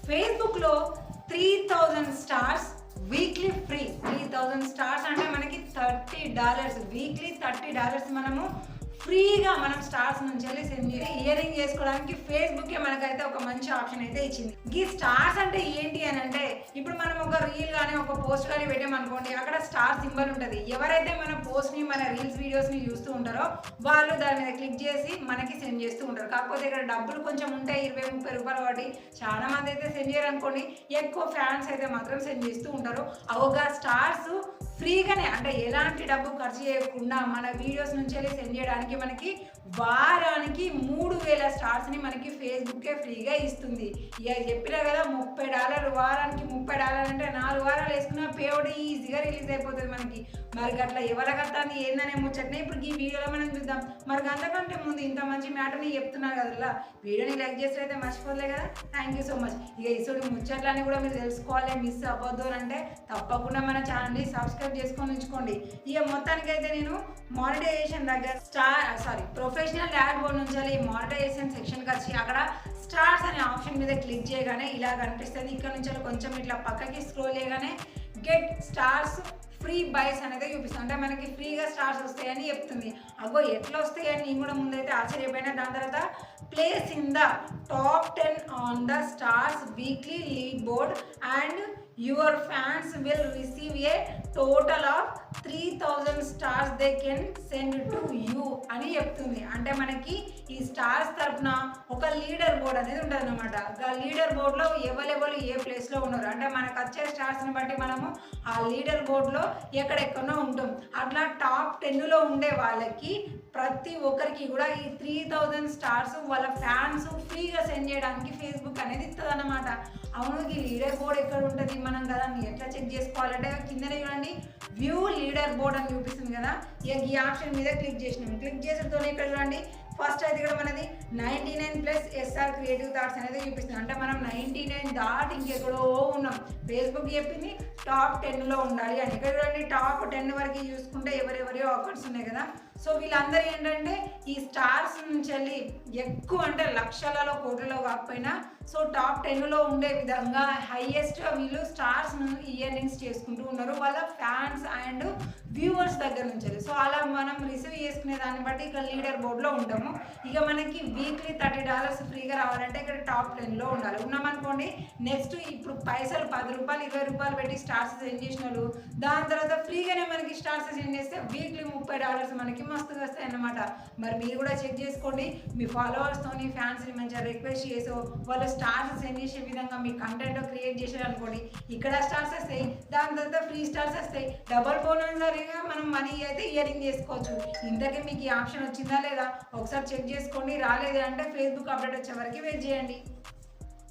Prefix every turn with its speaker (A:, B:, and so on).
A: ఫేస్బుక్లో 3000 stars weekly free. 3000 stars అంటే మనకి $30 వీక్లీ. $30 మనము ఫ్రీగా మనం స్టార్స్ నుంచి వెళ్ళి సెండ్ చేసి ఇయరింగ్ చేసుకోవడానికి ఫేస్బుక్కే మనకైతే ఒక మంచి ఆప్షన్ అయితే ఇచ్చింది. ఈ స్టార్స్ అంటే ఏంటి అని అంటే, ఇప్పుడు మనం ఒక రీల్ కానీ ఒక పోస్ట్ కానీ పెట్టామనుకోండి, అక్కడ స్టార్ సింబల్ ఉంటుంది. ఎవరైతే మన పోస్ట్ని మన రీల్స్ వీడియోస్ని చూస్తూ ఉంటారో వాళ్ళు దాని మీద క్లిక్ చేసి మనకి సెండ్ చేస్తూ ఉంటారు. కాకపోతే ఇక్కడ డబ్బులు కొంచెం ఉంటాయి, 20-30 రూపాయలు వాటి. చాలా మంది అయితే సెండ్ చేయరు అనుకోండి, ఎక్కువ ఫ్యాన్స్ అయితే మాత్రం సెండ్ చేస్తూ ఉంటారు. అవగా స్టార్స్ ఫ్రీగానే, అంటే ఎలాంటి డబ్బు ఖర్చు చేయకుండా మన వీడియోస్ నుంచి వెళ్ళి సెండ్ చేయడానికి మనకి వారానికి 3000 స్టార్స్ని మనకి ఫేస్బుక్కే ఫ్రీగా ఇస్తుంది. ఇక చెప్పినా కదా $30 వారానికి. $30 అంటే 4 వారాలు వేసుకున్న పేవుడు ఈజీగా రిలీజ్ అయిపోతుంది మనకి. మరి అట్లా ఎవరికత్తాంది ఏందనే ముచ్చట్నే ఇప్పుడు ఈ వీడియోలో మనం చూద్దాం. మరి అంతకంటే ముందు ఇంత మంచి మ్యాటర్ని చెప్తున్నారు కదా, వీడియోని లైక్ చేస్తే అయితే మర్చిపోలే కదా. Thank you so much. ఇక ఇసుడు ముచ్చట్లని కూడా మీరు తెలుసుకోవాలి, మిస్ అవ్వద్దు అంటే తప్పకుండా మన ఛానల్ని సబ్స్క్రైబ్ చేసుకొని ఉంచుకోండి. ఇక మొత్తానికైతే నేను మానిటైజేషన్ దగ్గర ప్రొఫెషనల్ డాష్ బోర్డ్ నుంచి మానిటైజేషన్ సెక్షన్కి వచ్చి అక్కడ స్టార్స్ అనే ఆప్షన్ మీద క్లిక్ చేయగానే ఇలా కనిపిస్తుంది. ఇక్కడ నుంచి కొంచెం ఇట్లా పక్కకి స్క్రోల్ చేయగానే గెట్ స్టార్స్ ఫ్రీ బైస్ అనేది చూపిస్తుంది. అంటే మనకి ఫ్రీగా స్టార్స్ వస్తాయని చెప్తుంది. అగో ఎట్లా వస్తాయని నేను కూడా ముందైతే ఆశ్చర్యపోయినా. దాని తర్వాత place in the top 10 on the stars weekly lead board and your fans will receive a total of 3000 stars they can send to you అని చెప్తుంది. అంటే మనకి ఈ స్టార్స్ తరఫున ఒక లీడర్ బోర్డ్ అనేది ఉంటుంది అనమాట. ఆ లీడర్ బోర్డులో ఎవరెవరు ఏ ప్లేస్లో ఉన్నారు అంటే మనకు వచ్చే స్టార్స్ని బట్టి మనము ఆ లీడర్ బోర్డులో ఎక్కడెక్కడో ఉంటాం. అట్లా టాప్ 10లో ఉండే వాళ్ళకి ప్రతి ఒక్కరికి కూడా ఈ 3000 స్టార్స్ వాళ్ళ ఫ్యాన్స్ ఫ్రీగా సెండ్ చేయడానికి ఫేస్బుక్ అనేది ఇస్తుంది అన్నమాట. అవును, ఈ లీడర్ బోర్డ్ ఎక్కడ ఉంటుంది, మనం కదా ఎట్లా చెక్ చేసుకోవాలంటే కిందనే చూడండి వ్యూ లీడర్ బోర్డ్ అని చూపిస్తుంది కదా. ఈ ఆప్షన్ మీద క్లిక్ చేసినాం. క్లిక్ చేసేటతోనే ఇక్కడ చూడండి ఫస్ట్ అయితే ఇక్కడ మనది 99+ SR క్రియేటివ్ థాట్స్ అనేది చూపిస్తుంది. అంటే మనం 99 దాటి ఇంకెక్కడో ఉన్నాం. ఫేస్బుక్ చెప్పింది టాప్ 10లో ఉండాలి అని. ఇక్కడ చూడండి టాప్ 10 వరకు చూసుకుంటే ఎవరెవరియో అకౌంట్స్ ఉన్నాయి కదా. సో వీళ్ళందరూ ఏంటంటే ఈ స్టార్స్ నుంచి వెళ్ళి ఎక్కువ అంటే లక్షలలో కోట్లలో కాకపోయినా సో టాప్ 10లో ఉండే విధంగా హైయెస్ట్గా వీళ్ళు స్టార్స్ను ఇయర్నింగ్స్ చేసుకుంటూ ఉన్నారు వాళ్ళ ఫ్యాన్స్ అండ్ వ్యూవర్స్ దగ్గర నుంచి. సో అలా మనం రిసీవ్ చేసుకునే దాన్ని బట్టి ఇక్కడ లీడర్ బోర్డులో ఉంటాము. ఇక మనకి వీక్లీ $30 ఫ్రీగా రావాలంటే ఇక్కడ టాప్ 10లో ఉండాలి. ఉన్నామనుకోండి నెక్స్ట్ ఇప్పుడు పైసలు 10 రూపాయలు 20 రూపాయలు పెట్టి స్టార్స్ సెండ్ చేసిన వాళ్ళు దాని తర్వాత ఫ్రీగానే మనకి స్టార్స్ సెండ్ చేస్తే వీక్లీ $30 మనకి మస్తుగా వస్తాయి అన్నమాట. మరి మీరు కూడా చెక్ చేసుకోండి. మీ ఫాలోవర్స్తోని ఫ్యాన్స్ని మంచిగా రిక్వెస్ట్ చేసో వాళ్ళు స్టార్స్ సెండ్ చేసే విధంగా మీ కంటెంట్ క్రియేట్ చేసారు అనుకోండి, ఇక్కడ స్టార్స్ వస్తాయి, దాని తర్వాత ఫ్రీ స్టార్స్ వస్తాయి. డబల్ బోనస్గా మనం మనీ అయితే ఇయరింగ్ చేసుకోవచ్చు. ఇంతకీ మీకు ఈ ఆప్షన్ వచ్చిందా లేదా ఒకసారి చెక్ చేసుకోండి. రాలేదు అంటే ఫేస్బుక్ అప్డేట్ వచ్చే వరకు వెయిట్ చేయండి.